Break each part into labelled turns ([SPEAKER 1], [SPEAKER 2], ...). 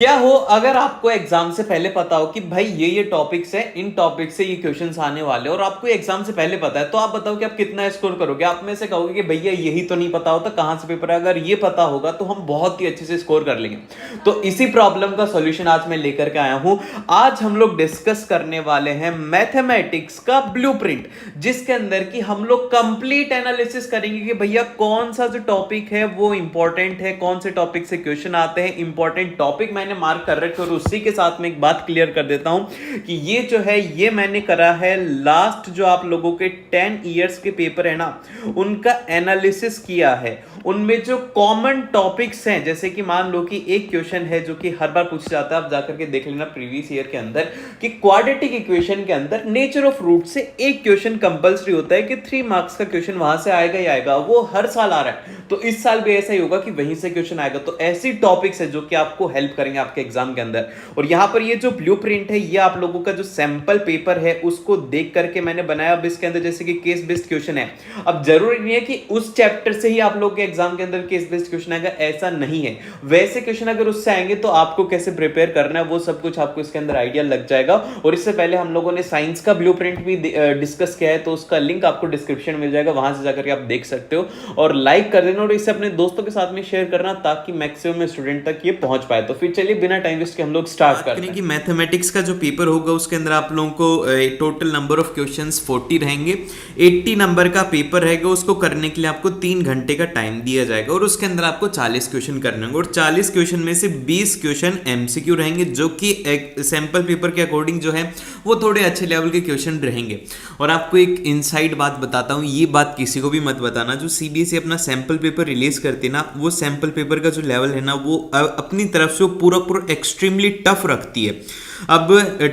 [SPEAKER 1] क्या हो अगर आपको एग्जाम से पहले पता हो कि भाई ये टॉपिक्स है, इन टॉपिक से ये क्वेश्चंस आने वाले और आपको एग्जाम से पहले पता है, तो आप बताओ कि आप कितना स्कोर करोगे। आप में से कहोगे कि भैया यही तो नहीं पता होता कहां से पेपर है, अगर ये पता होगा तो हम बहुत ही अच्छे से स्कोर कर लेंगे। तो इसी प्रॉब्लम का सॉल्यूशन आज मैं लेकर के आया हूं। आज हम लोग डिस्कस करने वाले हैं मैथमेटिक्स का ब्लूप्रिंट, जिसके अंदर की हम लोग कंप्लीट एनालिसिस करेंगे कि भैया कौन सा जो टॉपिक है वो इंपॉर्टेंट है, कौन से टॉपिक से क्वेश्चन आते हैं। इंपॉर्टेंट टॉपिक मैंने मार्क कर रखे और उसी के साथ में एक बात क्लियर कर देता हूं कि ये जो है ये मैंने करा है लास्ट जो आप लोगों के 10 इयर्स के पेपर है ना, उनका एनालिसिस किया है। उनमें जो कॉमन टॉपिक्स हैं, जैसे कि मान लो कि एक क्वेश्चन है जो कि हर बार पूछा जाता है, आप जाकर के देख लेना प्रीवियस ईयर के अंदर, कि क्वाड्रेटिक इक्वेशन के अंदर नेचर ऑफ रूट से एक क्वेश्चन कंपलसरी होता है कि 3 मार्क्स का क्वेश्चन वहां से आएगा ही आएगा। वो हर साल आ रहा है, तो इस साल भी ऐसा ही होगा कि वहीं से क्वेश्चन आएगा। तो ऐसी टॉपिक्स है जो कि आपको हेल्प करेंगे आपके एग्जाम के अंदर। और यहां पर ये जो ब्लूप्रिंट है, ये आप लोगों का जो सैंपल पेपर है उसको देख करके मैंने बनाया। अब इसके अंदर जैसे कि केस बेस्ड क्वेश्चन है, अब जरूरी नहीं है कि उस चैप्टर से ही आप लोगों के एग्जाम के अंदर केस बेस्ड क्वेश्चन आएगा, ऐसा नहीं है। वैसे क्वेश्चन अगर उससे आएंगे तो आपको कैसे प्रिपेयर करना है वो सब कुछ आपको इसके अंदर आइडिया लग जाएगा। और इससे पहले हम लोगों ने साइंस का ब्लूप्रिंट भी डिस्कस किया है, तो उसका लिंक आपको डिस्क्रिप्शन में मिल जाएगा, वहां से जाकर के आप देख सकते हो। और लाइक कर देना और इसे अपने दोस्तों के साथ में शेयर करना ताकि मैक्सिमम स्टूडेंट तक ये पहुंच पाए। तो फिर चलिए बिना टाइम वेस्ट के हम लोग स्टार्ट करते हैं कि मैथमेटिक्स का जो पेपर होगा उसके अंदर आप लोगों को टोटल नंबर ऑफ क्वेश्चंस 40 रहेंगे। 80 नंबर का पेपर रहेगा, उसको करने के लिए आपको 3 घंटे का टाइम दिया जाएगा और उसके अंदर आपको 40 क्वेश्चन करने होंगे। और 40 क्वेश्चन में से 20 क्वेश्चन एमसीक्यू रहेंगे, जो कि सैंपल पेपर के अकॉर्डिंग जो है वो थोड़े अच्छे लेवल के क्वेश्चन रहेंगे। और आपको एक इनसाइड बात बताता हूँ, ये बात किसी को भी मत बताना, जो सीबीएसई अपना सैंपल पेपर रिलीज करती है ना, वो सैंपल पेपर का जो लेवल है ना वो अपनी तरफ से पूरा एक्सट्रीमली टफ रखती है। अब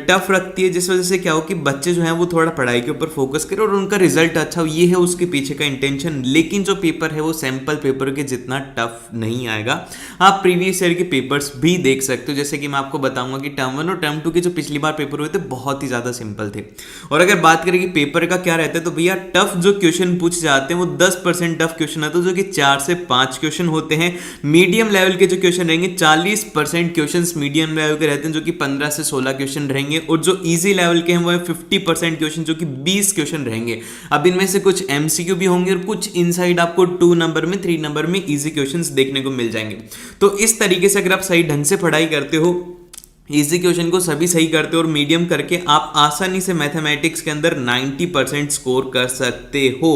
[SPEAKER 1] टफ रखती है जिस वजह से क्या हो कि बच्चे जो हैं वो थोड़ा पढ़ाई के ऊपर फोकस करें और उनका रिजल्ट अच्छा हो, ये है उसके पीछे का इंटेंशन। लेकिन जो पेपर है वो सैंपल पेपर के जितना टफ नहीं आएगा। आप प्रीवियस ईयर के पेपर्स भी देख सकते हो, जैसे कि मैं आपको बताऊंगा कि टर्म 1 और टर्म 2 के जो पिछली बार पेपर हुए थे बहुत ही ज्यादा सिंपल थे। और अगर बात करें कि पेपर का क्या रहता है, तो भैया टफ जो क्वेश्चन पूछे जाते हैं वो 10% टफ क्वेश्चन आते हैं, जो कि 4 से 5 क्वेश्चन होते हैं। मीडियम लेवल के जो क्वेश्चन रहेंगे 40% क्वेश्चन मीडियम लेवल के रहते हैं, जो कि 15 से 16 क्वेश्चन रहेंगे। और जो इजी लेवल के हैं वो 50% क्वेश्चन, जो कि 20 क्वेश्चन रहेंगे। अब इनमें से कुछ एमसीक्यू भी होंगे और कुछ इनसाइड आपको 2 नंबर में 3 नंबर में इजी क्वेश्चंस देखने को मिल जाएंगे। तो इस तरीके से अगर आप सही ढंग से पढ़ाई करते हो, इजी क्वेश्चन को सभी सही करते हो और मीडियम करके आप आसानी से मैथमेटिक्स के अंदर 90% स्कोर कर सकते हो।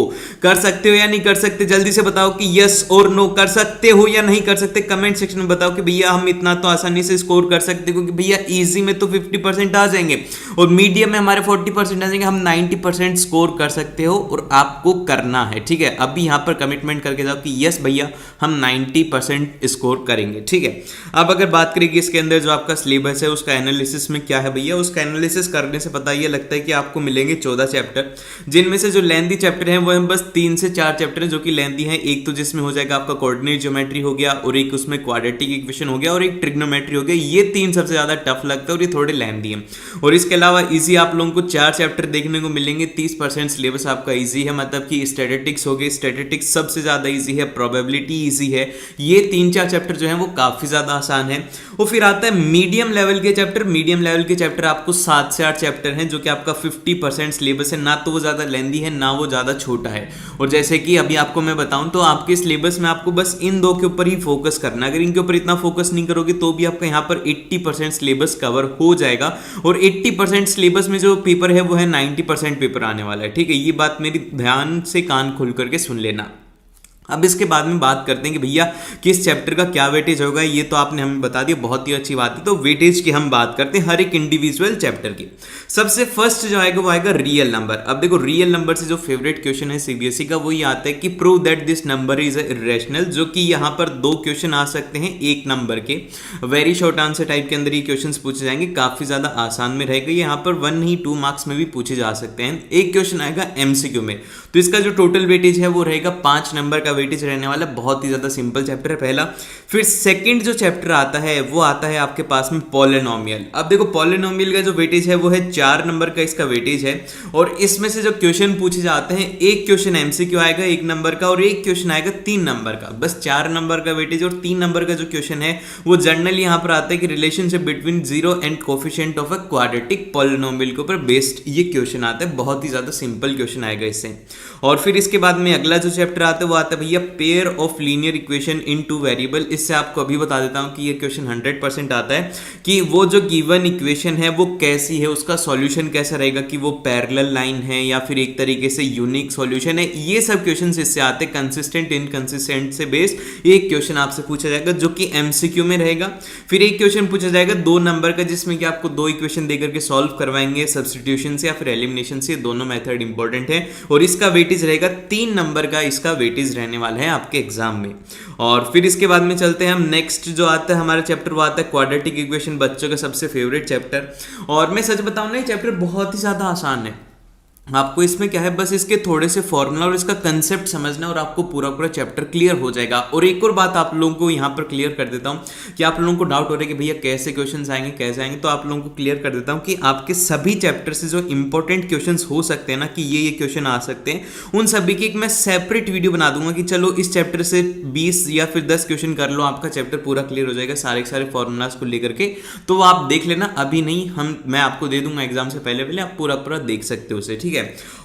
[SPEAKER 1] कर सकते हो या नहीं कर सकते, जल्दी से बताओ कि यस और नो, कर सकते हो या नहीं कर सकते। कमेंट सेक्शन में बताओ कि भैया हम इतना तो आसानी से स्कोर कर सकते, क्योंकि भैया इजी में तो 50% आ जाएंगे और मीडियम में हमारे 40% आ जाएंगे, हम 90% स्कोर कर सकते हो और आपको करना है। ठीक है, अभी यहां पर कमिटमेंट करके जाओ कि यस भैया हम 90% स्कोर करेंगे। ठीक है, अब अगर बात करें कि इसके अंदर जो आपका सिलेबस है उसका एनालिसिस में क्या है भैया, उसका एनालिसिस करने से पता ये लगता है कि आपको मिलेंगे 14 चैप्टर, जिनमें से जो लेंथी चैप्टर हैं वो हैं बस 3 से 4 चैप्टर हैं जो कि लेंथी हैं। एक तो जिसमें हो जाएगा आपका कोऑर्डिनेट ज्योमेट्री हो गया, और एक उसमें क्वाड्रेटिक इक्वेशन हो गया, और एक ट्रिग्नोमेट्री हो गया। ये 3 सबसे ज्यादा टफ लगता है और ये थोड़े लेंथी हैं। और इसके अलावा इजी आप लोगों को 4 चैप्टर देखने को मिलेंगे। 30% सिलेबस आपका इजी है, मतलब कि स्टैटिस्टिक्स हो गई, स्टैटिस्टिक्स सबसे ज्यादा इजी है, प्रोबेबिलिटी इजी है। ये 3-4 चैप्टर जो है वो काफी ज्यादा आसान है। और फिर आता है मीडियम लेवल के चैप्टर। मीडियम लेवल के चैप्टर आपको 7 से 8 चैप्टर हैं, जो कि आपका 50% सिलेबस है। ना तो वो ज्यादा लेंथी है, ना वो ज्यादा छोटा है। और जैसे कि अभी आपको मैं बताऊं तो आपके सिलेबस में आपको बस इन 2 के ऊपर ही फोकस करना है। अगर इनके ऊपर इतना फोकस नहीं करोगे तो भी आपका यहाँ पर 80% सिलेबस कवर हो जाएगा। और 80% सिलेबस में जो पेपर है वो है 90% पेपर आने वाला है। ठीक है, ये बात मेरी ध्यान से कान खोल करके सुन लेना। अब इसके बाद में बात करते हैं कि भैया किस चैप्टर का क्या वेटेज होगा, ये तो आपने हमें बता दिया, बहुत ही अच्छी बात है। तो वेटेज की हम बात करते हैं हर एक इंडिविजुअल चैप्टर की। सबसे फर्स्ट जो आएगा वो आएगा रियल नंबर। अब देखो रियल नंबर से जो फेवरेट क्वेश्चन है सीबीएसई का वो ये आता है कि prove that this number is irrational, जो कि यहाँ पर 2 क्वेश्चन आ सकते हैं 1 नंबर के। वेरी शॉर्ट आंसर टाइप के अंदर ये क्वेश्चन पूछे जाएंगे, काफी ज्यादा आसान में रहेगा। यहाँ पर 1 नहीं 2 मार्क्स में भी पूछे जा सकते हैं। एक क्वेश्चन आएगा एमसीक्यू में, तो इसका जो टोटल वेटेज है वो रहेगा 5 नंबर का वेटेज रहने वाला है, बहुत ही ज़्यादा सिंपल चैप्टर है पहला। फिर सेकंड जो चैप्टर आता है वो आता है आपके पास में पॉलिनोमियल। अब देखो पॉलिनोमियल का जो वेटेज है वो है 4 नंबर का इसका वेटेज है, और इसमें से जो क्वेश्चन पूछे जाते हैं, एक क्वेश्चन एमसीक्यू आएगा 1 नंबर का और एक क्वेश्चन आएगा 3 नंबर का, बस 4 नंबर का वेटेज। और 3 नंबर का जो क्वेश्चन है वो जनरली यहाँ पर आता है कि relationship between zero and coefficient of a quadratic polynomial के ऊपर बेस्ड ये क्वेश्चन आता है, बहुत ही ज्यादा सिंपल क्वेश्चन आएगा इससे। और फिर इसके बाद में अगला जो चैप्टर आता है वो आता है भैया pair of linear equation in 2 variable. इससे आपको अभी बता देता हूं कि ये क्वेश्चन 100% आता है कि वो जो गिवन इक्वेशन है वो कैसी है, उसका सॉल्यूशन कैसा रहेगा, कि वो पैरेलल लाइन है या फिर एक तरीके से यूनिक सॉल्यूशन है। ये सब क्वेश्चन इससे आते हैं, कंसिस्टेंट इनकंसिस्टेंट से बेस्ड एक क्वेश्चन आपसे पूछा जाएगा जो कि एमसीक्यू में रहेगा। फिर एक क्वेश्चन पूछा जाएगा 2 नंबर का जिसमें कि आपको 2 इक्वेशन देकर के सॉल्व करवाएंगे सब्स्टिट्यूशन से या फिर एलिमिनेशन से, दोनों मेथड इंपॉर्टेंट है। और इसका वेटेज रहेगा 3 नंबर का, इसका वेटेज रहने वाला है आपके एग्जाम में। और फिर इसके बाद में चलते हैं हम नेक्स्ट जो आता है हमारा चैप्टर, वो आता है क्वाड्रेटिक इक्वेशन, बच्चों का सबसे फेवरेट चैप्टर। और मैं सच बताऊं ना ये चैप्टर बहुत ही ज्यादा आसान है। आपको इसमें क्या है, बस इसके थोड़े से फॉर्मूला और इसका कंसेप्ट समझना और आपको पूरा पूरा चैप्टर क्लियर हो जाएगा। और एक और बात आप लोगों को यहाँ पर क्लियर कर देता हूँ कि आप लोगों को डाउट हो रहा है कि भैया कैसे क्वेश्चंस आएंगे कैसे आएंगे, तो आप लोगों को क्लियर कर देता हूँ कि आपके सभी चैप्टर से जो इंपॉर्टेंट क्वेश्चंस हो सकते हैं ना, कि ये क्वेश्चन आ सकते हैं, उन सभी की एक मैं सेपरेट वीडियो बना दूंगा कि चलो इस चैप्टर से 20 या फिर 10 क्वेश्चन कर लो, आपका चैप्टर पूरा क्लियर हो जाएगा सारे के सारे फॉर्मूलाज को लेकर के। तो वो आप देख लेना, अभी नहीं, मैं आपको दे दूंगा एग्जाम से पहले पहले, आप पूरा पूरा देख सकते हो उसे, ठीक है।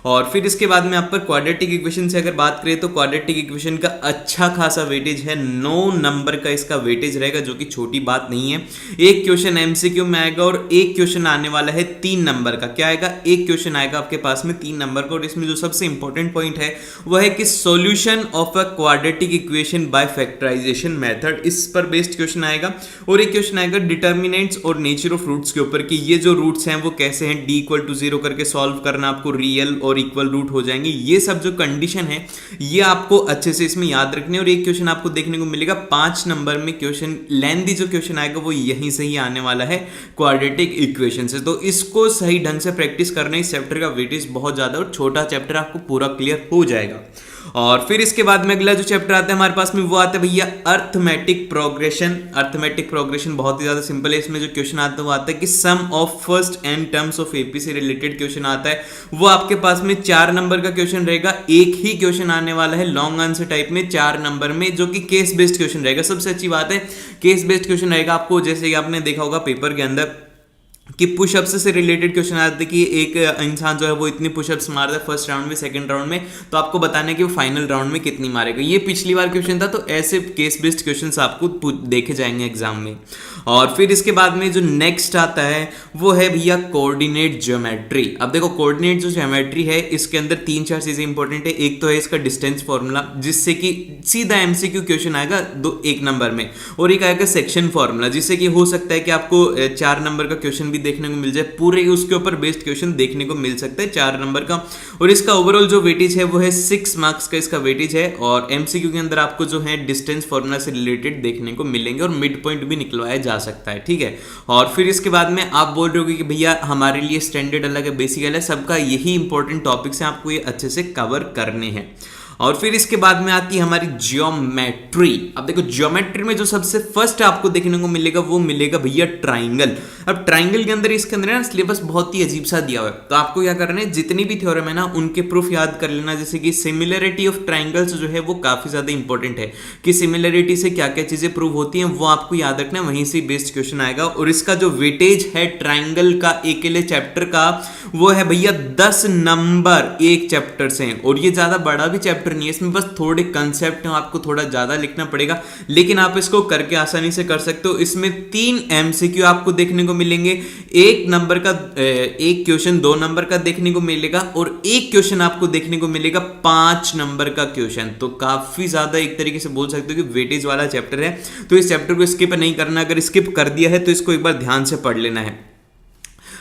[SPEAKER 1] और फिर इसके बाद में आप पर क्वाड्रेटिक इक्वेशन से अगर बात करें तो क्वाड्रेटिक इक्वेशन का अच्छा खासा वेटेज है, 9 नंबर का इसका वेटेज रहेगा, जो कि छोटी बात नहीं है। एक क्वेश्चन एमसीक्यू में आएगा और एक क्वेश्चन आने वाला है 3 नंबर का। क्या आएगा, एक क्वेश्चन आएगा आपके पास में 3 नंबर का। और इसमें जो सबसे इंपॉर्टेंट पॉइंट है वह है कि solution of a quadratic equation by factorization method, इस पर बेस्ड क्वेश्चन आएगा। और एक क्वेश्चन आएगा डिटर्मिनेंट्स और नेचर ऑफ रूट्स के ऊपर, कि ये जो रूट्स हैं वो कैसे हैं, d=0 करके सॉल्व करना, आपको रियल और इक्वल रूट हो जाएंगे। ये सब जो कंडीशन है ये आपको अच्छे से इसमें याद रखने। और एक क्वेश्चन आपको देखने को मिलेगा 5 नंबर में, क्वेश्चन लेंथी जो क्वेश्चन आएगा वो यहीं से ही आने वाला है क्वाड्रेटिक इक्वेशन से। तो इसको सही ढंग से प्रैक्टिस करना, इस चैप्टर का वेटेज बहुत ज्यादा और छोटा चैप्टर आपको पूरा क्लियर हो जाएगा। और फिर इसके बाद में अगला जो चैप्टर आता है हमारे पास में वो आता है भैया अर्थमेटिक प्रोग्रेशन। अर्थमेटिक प्रोग्रेशन बहुत ही ज्यादा सिंपल है। इसमें जो क्वेश्चन आता है वो आता है कि sum of first n terms of AP से रिलेटेड क्वेश्चन आता है। वो आपके पास में 4 नंबर का क्वेश्चन रहेगा, एक ही क्वेश्चन आने वाला है लॉन्ग आंसर टाइप में 4 नंबर में, जो कि केस बेस्ड क्वेश्चन रहेगा। सबसे अच्छी बात है केस बेस्ड क्वेश्चन रहेगा। आपको जैसे कि आपने देखा होगा पेपर के अंदर कि पुशअप्स से रिलेटेड क्वेश्चन आते हैं कि एक इंसान जो है वो इतनी पुशअप्स मारता है फर्स्ट राउंड में, सेकंड राउंड में, तो आपको बताना है कि वो फाइनल राउंड में कितनी मारेगा। ये पिछली बार क्वेश्चन था, तो ऐसे केस बेस्ड क्वेश्चंस आपको देखे जाएंगे एग्जाम में। और फिर इसके बाद में जो नेक्स्ट आता है वो है भैया कोऑर्डिनेट ज्योमेट्री। अब देखो कोऑर्डिनेट जो ज्योमेट्री है इसके अंदर 3-4 चीजें इंपॉर्टेंट है। एक तो है इसका डिस्टेंस फॉर्मूला, जिससे कि सीधा एमसीक्यू क्वेश्चन आएगा 1 नंबर में, और एक आएगा सेक्शन फॉर्मूला, जिससे कि हो सकता है कि आपको 4 नंबर का क्वेश्चन भी देखने को मिल जाए, पूरे उसके ऊपर बेस्ड क्वेश्चन देखने को मिल सकता है 4 नंबर का। और इसका ओवरऑल जो वेटेज है वो है 6 मार्क्स का इसका वेटेज है। और एमसीक्यू के अंदर आपको जो है डिस्टेंस फॉर्मूला से रिलेटेड देखने को मिलेंगे और मिड पॉइंट भी निकलवाया जा सकता है, ठीक है। और फिर इसके बाद में आप बोल रहे हो कि भैया हमारे लिए स्टैंडर्ड अलग है, बेसिक अलग है, सबका यही इंपॉर्टेंट टॉपिक्स हैं, आपको ये अच्छे से कवर करने हैं। और फिर इसके बाद में आती है हमारी ज्योमेट्री। अब देखो ज्योमेट्री में जो सबसे फर्स्ट आपको देखने को मिलेगा वो मिलेगा भैया ट्राइंगल। अब ट्राइंगल के अंदर इसके अंदर ना सिलेबस बहुत ही अजीब सा दिया हुआ है, तो आपको क्या करना है, जितनी भी थ्योरम है ना उनके प्रूफ याद कर लेना। जैसे कि सिमिलरिटी ऑफ ट्राइंगल्स जो है वो काफी ज्यादा इंपॉर्टेंट है, कि सिमिलरिटी से क्या क्या चीजें प्रूव होती हैं वो आपको याद रखना है, वहीं से बेस्ड क्वेश्चन आएगा। और इसका जो वेटेज है ट्राइंगल का अकेले चैप्टर का वो है भैया 10 नंबर एक चैप्टर से। और ये ज्यादा बड़ा भी चैप्टर नहीं है, इसमें बस थोड़े कंसेप्ट हैं, आपको थोड़ा ज्यादा लिखना पड़ेगा, लेकिन आप इसको करके आसानी से कर सकते हो। इसमें 3 एमसीक्यू आपको देखने को मिलेंगे, 1 नंबर का एक क्वेश्चन 2 नंबर का देखने को मिलेगा, और एक क्वेश्चन आपको देखने को मिलेगा 5 नंबर का क्वेश्चन। तो काफी ज्यादा एक तरीके से बोल सकते हो कि वेटेज वाला चैप्टर है, तो इस चैप्टर को स्किप नहीं करना। अगर स्किप कर दिया है तो इसको एक बार ध्यान से पढ़ लेना है।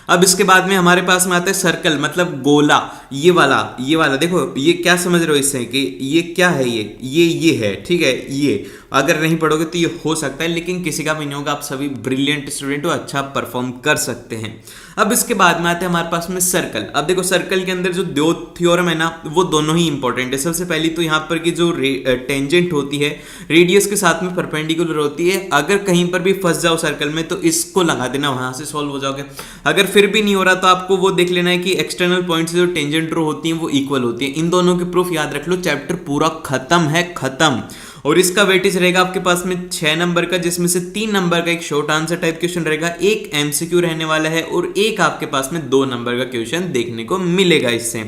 [SPEAKER 1] अब इसके बाद में हमारे पास में आता है सर्कल, मतलब गोला। ये वाला देखो, ये क्या समझ रहे हो इससे कि ये क्या है, ये है, ठीक है। ये अगर नहीं पढ़ोगे तो ये हो सकता है, लेकिन किसी का भी नहीं होगा। आप सभी ब्रिलियंट स्टूडेंट हो, अच्छा परफॉर्म कर सकते हैं। अब इसके बाद में आते हैं हमारे पास में सर्कल। अब देखो सर्कल के अंदर जो दो थ्योरम है ना, वो दोनों ही इंपॉर्टेंट है। सबसे पहली तो यहाँ पर की जो टेंजेंट होती है रेडियस के साथ में परपेंडिकुलर होती है। अगर कहीं पर भी फंस जाओ सर्कल में तो इसको लगा देना, वहां से सॉल्व हो जाओगे। अगर फिर भी नहीं हो रहा तो आपको वो देख लेना है कि एक्सटर्नल पॉइंट से जो टेंजेंट रो होती है वो इक्वल होती है। इन दोनों के प्रूफ याद रख लो, चैप्टर पूरा खत्म है, खत्म। और इसका वेटेज रहेगा आपके पास में 6 नंबर का, जिसमें से 3 नंबर का एक शॉर्ट आंसर टाइप क्वेश्चन रहेगा, एक एमसीक्यू रहने वाला है और एक आपके पास में 2 नंबर का क्वेश्चन देखने को मिलेगा इससे।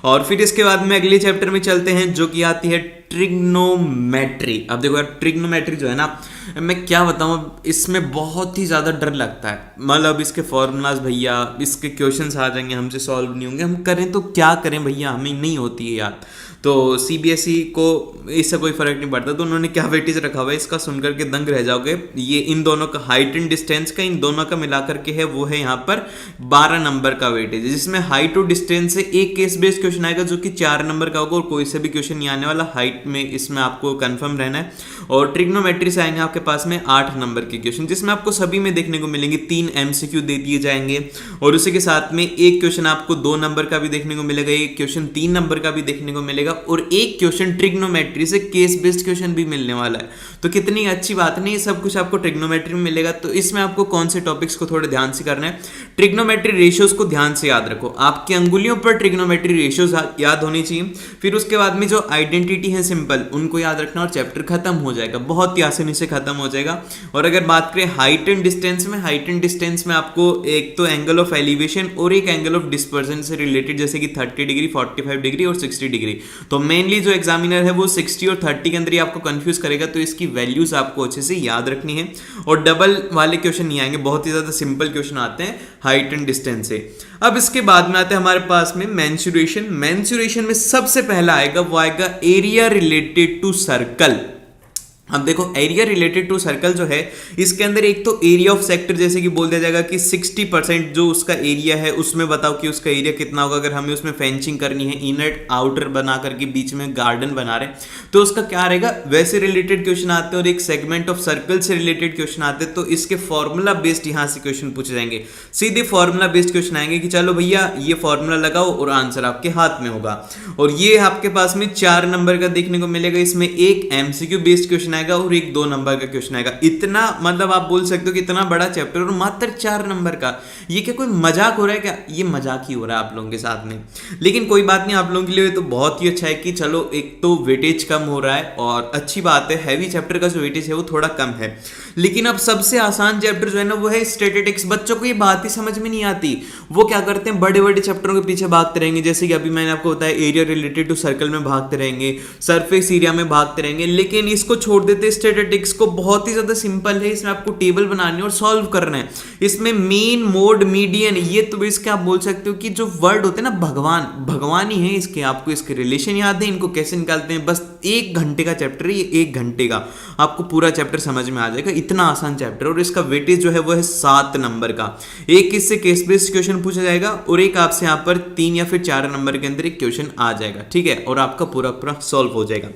[SPEAKER 1] और फिर इसके बाद में अगले चैप्टर में चलते हैं जो कि आती है ट्रिग्नोमेट्री। अब देखो यार, ट्रिग्नोमेट्री जो है ना, मैं क्या बताऊं, इसमें बहुत ही ज्यादा डर लगता है। मतलब इसके फॉर्मूलाज भैया, इसके क्वेश्चंस आ जाएंगे, हमसे सॉल्व नहीं होंगे, हम करें तो क्या करें भैया, हमें नहीं होती है याद। तो सीबीएसई को इससे कोई फर्क नहीं पड़ता, तो उन्होंने क्या वेटेज रखा हुआ है इसका सुनकर के दंग रह जाओगे। ये इन दोनों का हाइट एंड डिस्टेंस का, इन दोनों का मिलाकर के है, वो है यहाँ पर 12 नंबर का वेटेज, जिसमें हाइट और डिस्टेंस से एक केस बेस्ड क्वेश्चन आएगा जो कि 4 नंबर का होगा, और कोई से भी क्वेश्चन नहीं आने वाला। हाइट में इसमें आपको कंफर्म रहना है। और ट्रिग्नोमेट्री से आएंगे आपके पास में 8 नंबर के क्वेश्चन, जिसमें आपको सभी में देखने को मिलेंगे 3 एमसीक्यू दे दिए जाएंगे, और उसी के साथ में एक क्वेश्चन आपको 2 नंबर का भी देखने को मिलेगा, एक क्वेश्चन 3 नंबर का भी देखने को मिलेगा, और एक क्वेश्चन ट्रिग्नोमेट्री से केस बेस्ड क्वेश्चन भी मिलने वाला है। तो कितनी अच्छी बात नहीं, सब कुछ आपको ट्रिग्नोमेट्री में मिलेगा। तो इसमें आपको कौन से टॉपिक्स को थोड़े ध्यान से करना है, ट्रिग्नोमेट्री रेशियोज को ध्यान से याद रखो, आपकी अंगुलियों पर ट्रिग्नोमेट्री रेशियोज याद होनी चाहिए। फिर उसके बाद में जो आइडेंटिटी है सिंपल, उनको याद रखना, और चैप्टर खत्म हो जाएगा, बहुत ही आसानी से खत्म हो जाएगा। और अगर बात करें हाइट एंड डिस्टेंस में आपको एक तो एंगल ऑफ एलिवेशन और एक एंगल ऑफ डिस्पर्जन से रिलेटेड, जैसे कि 30 डिग्री, 45 डिग्री और 60 डिग्री। तो मेनली जो एग्जामिनर है वो 60 और 30 के अंदर ही आपको कंफ्यूज करेगा, तो इसकी वैल्यूज आपको अच्छे से याद रखनी है। और डबल वाले क्वेश्चन नहीं आएंगे, बहुत ही ज्यादा सिंपल क्वेश्चन आते हैं हाइट एंड डिस्टेंस से। अब इसके बाद में आते हैं हमारे पास में मेंसुरेशन में सबसे पहला आएगा, वो आएगा एरिया रिलेटेड टू सर्कल। अब देखो एरिया रिलेटेड टू सर्कल जो है, इसके अंदर एक तो एरिया ऑफ सेक्टर जैसे कि बोल दिया जाएगा कि 60% जो उसका एरिया है उसमें बताओ कि उसका एरिया कितना होगा। अगर हमें उसमें फेंसिंग करनी है, इनर आउटर बना करके बीच में गार्डन बना रहे, तो उसका क्या रहेगा, वैसे रिलेटेड क्वेश्चन आते हैं। और एक सेगमेंट ऑफ सर्कल से रिलेटेड क्वेश्चन आते हैं, तो इसके फॉर्मूला बेस्ड यहां से क्वेश्चन पूछे जाएंगे, सीधे फॉर्मूला बेस्ड क्वेश्चन आएंगे कि चलो भैया ये फॉर्मूला लगाओ और आंसर आपके हाथ में होगा। और ये आपके पास में 4 नंबर का देखने को मिलेगा, इसमें एक एमसीक्यू बेस्ड क्वेश्चन और एक 2 नंबर का क्वेश्चन आएगा। इतना मतलब आप बोल सकते हो कि इतना बड़ा चैप्टर और मात्र 4 नंबर का, ये क्या कोई मजाक हो रहा है क्या? ये मजाक ही हो रहा है आप लोगों के साथ में, लेकिन कोई बात नहीं, आप लोगों के लिए तो बहुत ही अच्छा है कि चलो एक तो वेटेज कम हो रहा है, और अच्छी बात है, हैवी चैप्टर का जो वेटेज है वो थोड़ा कम है। लेकिन अब सबसे आसान चैप्टर जो है ना वो है स्टैटिस्टिक्स। बच्चों को ये बात ही समझ में नहीं आती, वो क्या करते हैं, बड़े बड़े चैप्टरों के पीछे भागते रहेंगे। जैसे कि अभी मैंने आपको बताया एरिया रिलेटेड टू सर्कल में भागते रहेंगे, सरफेस एरिया में भागते रहेंगे, लेकिन इसको छोड़ देते स्टैटिस्टिक्स को। बहुत ही ज्यादा सिंपल है, इसमें आपको टेबल बनानी है और सॉल्व करना है। इसमें मीन, मोड, मीडियन, ये तो इसके आप बोल सकते हो कि जो वर्ड होते हैं ना, भगवान ही है इसके, आपको इसके रिलेशन याद है, इनको कैसे निकालते हैं। बस 1 घंटे का चैप्टर है ये, 1 घंटे का आपको पूरा चैप्टर समझ में आ जाएगा, इतना आसान चैप्टर। और इसका वेटेज जो है वो है 7 नंबर का। एक इससे केस बेस्ड क्वेश्चन पूछा जाएगा और एक आपसे यहाँ पर 3 या फिर 4 नंबर के अंदर एक क्वेश्चन आ जाएगा, ठीक है, और आपका पूरा सॉल्व हो जाएगा।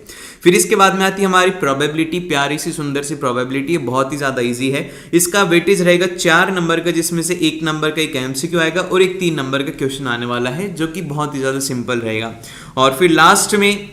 [SPEAKER 1] फिर इसके बाद में आती है हमारी प्रोबेबिलिटी, प्यारी सी सुंदर सी प्रोबेबिलिटी, बहुत ही ज्यादा इजी है। इसका वेटेज रहेगा 4 नंबर का, जिसमें से 1 नंबर का एक एमसीक्यू आएगा और एक 3 नंबर का क्वेश्चन आने वाला है, जो कि बहुत ही ज्यादा सिंपल रहेगा। और फिर लास्ट में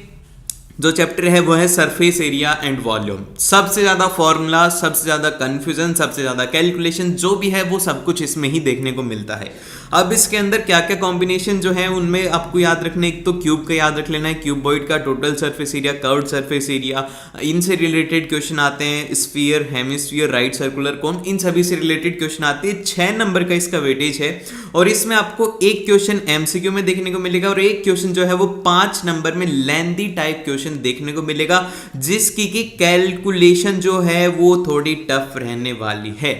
[SPEAKER 1] जो चैप्टर है वो है सरफेस एरिया एंड वॉल्यूम। सबसे ज्यादा फॉर्मूला, सबसे ज्यादा कंफ्यूजन, सबसे ज्यादा कैलकुलेशन जो भी है वो सब कुछ इसमें ही देखने को मिलता है। अब इसके अंदर क्या क्या कॉम्बिनेशन जो है उनमें आपको याद रखना है, एक तो क्यूब का याद रख लेना है, क्यूबॉइड का, total surface area, curved surface area, इनसे रिलेटेड क्वेश्चन आते हैं, sphere, hemisphere, right circular cone, इन सभी से रिलेटेड क्वेश्चन आते हैं। 6 नंबर का इसका वेटेज है, और इसमें आपको एक क्वेश्चन एमसीक्यू में देखने को मिलेगा और एक क्वेश्चन जो है वो 5 नंबर में लेंथी टाइप क्वेश्चन देखने को मिलेगा, जिसकी की कैलकुलेशन जो है वो थोड़ी टफ रहने वाली है।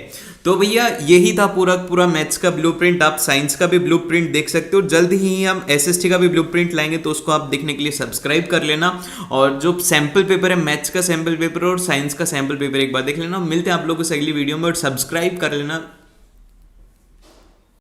[SPEAKER 1] तो भैया यही था पूरा मैथ्स का ब्लूप्रिंट। आप साइंस का भी ब्लूप्रिंट देख सकते हो, जल्द ही हम एसएसटी का भी ब्लूप्रिंट लाएंगे, तो उसको आप देखने के लिए सब्सक्राइब कर लेना। और जो सैंपल पेपर है, मैथ्स का सैंपल पेपर और साइंस का सैंपल पेपर एक बार देख लेना। मिलते हैं आप लोगों से अगली वीडियो में, और सब्सक्राइब कर लेना।